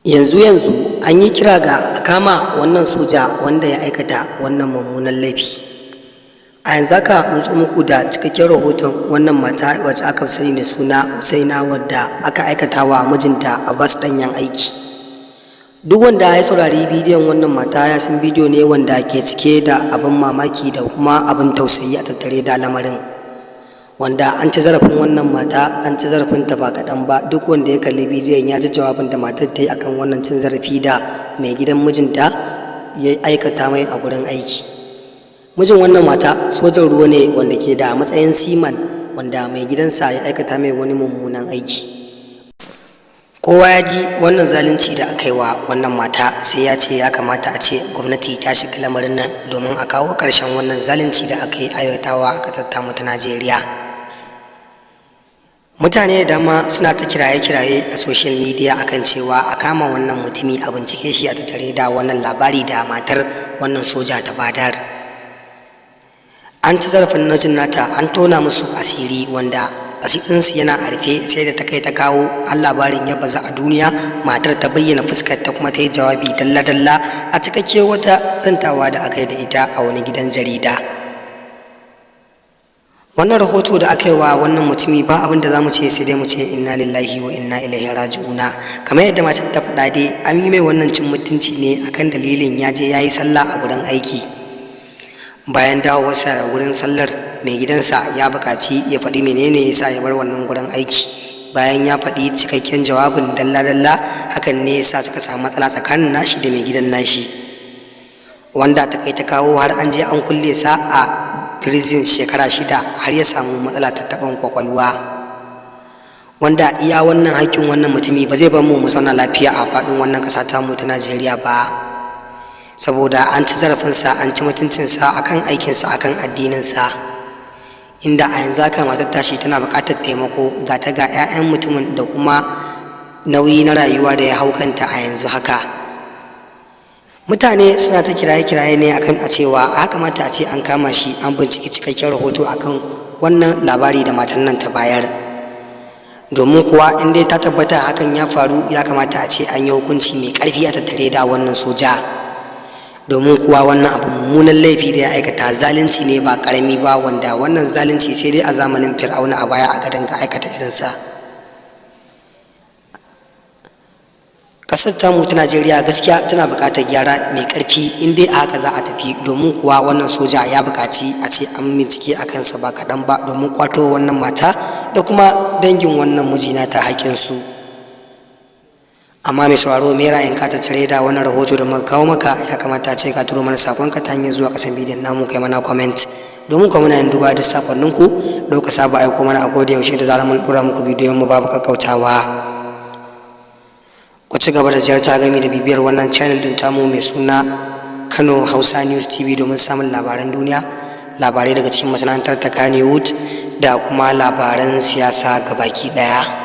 Yanzu an yi kira ga a kama wannan soja wanda ya aikata wannan mummunan laifi. A yanzu haka mun zo muku da cikakken rahoton wannan mata wacce aka sani da suna Usaina, wadda aka aikata wa mijinta Abbas ɗanyen aiki. Duk wanda ya saurari bidiyon wannan mata ya san bidiyo ne wanda ke cike da abin mamaki da kuma abin tausayi a tattare da lamarin, wanda an ci zarafin wannan mata, an ci zarafinta ba kaɗan ba. Duk wanda ya kalli bidiyon ya ji jawabin da matar ta yi akan wannan cin zarafi da mai gidan mijinta ya aikata mai a gurin aiki. Mijin wannan mata sojan ruwa ne wanda ke da matsayin seaman, wanda mai gidansa ya aikata mai wani mummunan aiki. Kowa ya ji wannan zalunci da aka yi wa wannan mata, sai ya ce ya kamata a ce gwamnati ta shiga lamarin nan domin a kawo ƙarshen wannan zalunci da aka yi aikatawa a ƙasar tamu ta Najeriya. Mutane da dama suna ta kiraye-kiraye a social media akan cewa a kama wannan mutumi, a bincike shi a tattare da wannan labari da matar wannan soja ta badar. An ci zarafin najin nata, an tona musu asiri wanda asirinsu yana a rufe, sai da ta kai ta kawo har labarin ya baza a duniya. Matar ta bayyana fuskar ta kuma ta yi jawabi dalla-dalla a cikakke wata zantawa da aka yi da ita a wani gidan jarida. Wannan rahoto da aka yi wa wannan mutumi ba abin da za mu ce sai dai mu ce inna lillahi wa inna ilaihi raji'una. Kamar yadda matar ta faɗa dai, an yi mai wannan cin mutunci ne akan dalilin ya je ya yi sallah a gurin aiki. Bayan dawowarsa da gurin sallar, mai gidansa ya buƙaci ya faɗi menene ya sa ya bar wannan gurin aiki. Bayan ya faɗi cikakken jawabin dalla-dalla, hakan ne ya sa suka samu matsala tsakanin nashi da mai gidan nashi, wanda ta kai ta kawo har an je an kulle sa a prison shekara 6 har ya samu matsala ta taɓin kwakwalwa, wanda iya wannan haƙƙin wannan mutumi ba zai bar mu zauna lafiya a faɗin wannan ƙasa tamu ta Najeriya ba, saboda an ci zarafinsa, an ci mutuncinsa akan aikinsa, akan addininsa, inda a yanzu haka matar tashi tana buƙatar taimako ga ta ga 'ya'yan mutumin da kuma nauyi na rayuwa da ya hau kanta a yanzu haka. Mutane suna ta kiraye-kiraye ne akan a cewa a kamata a ce an kama shi, an binciki cikakken rahoto akan wannan labari da matan nan ta bayar, domin kuwa in dai ta tabbata hakan ya faru, ya kamata a ce an yi hukunci mai ƙarfi a tattare da wannan soja, domin kuwa wannan abu mummunan laifi da ya aikata zalunci ne ba ƙarami ba, wanda wannan zalunci sai dai a zamanin Fir'auna a baya aka danga aikata irinsa. Ƙasar tamu ta Najeriya gaskiya tana buƙatar gyara mai ƙarfi, in dai a haka za a tafi, domin kuwa wannan soja ya buƙaci a ce an bincike a kansa ba kaɗan ba, domin ƙwato wannan mata da kuma dangin wannan mijina ta haƙƙinsu. Amma mai sauraro, me ra'ayin ka tattare da wannan rahoto da muka kawo maka? Ya kamata a ce ka turo mana sakonka ta hanyar zuwa ƙasan bidiyon namu, kai mana comment, domin kuma muna yin duba da sakonninku da kuka saba aiko mana a koda yaushe da zarar mun dora muku bidiyon mu babu kakkautawa. Ku ci gaba da ziyarta game da bibiyar wannan channel din tamu mai suna Kano Hausa News TV domin samun labaran duniya, labarai daga cikin masana'antar ta Kannywood da kuma labaran siyasa gabaki daya.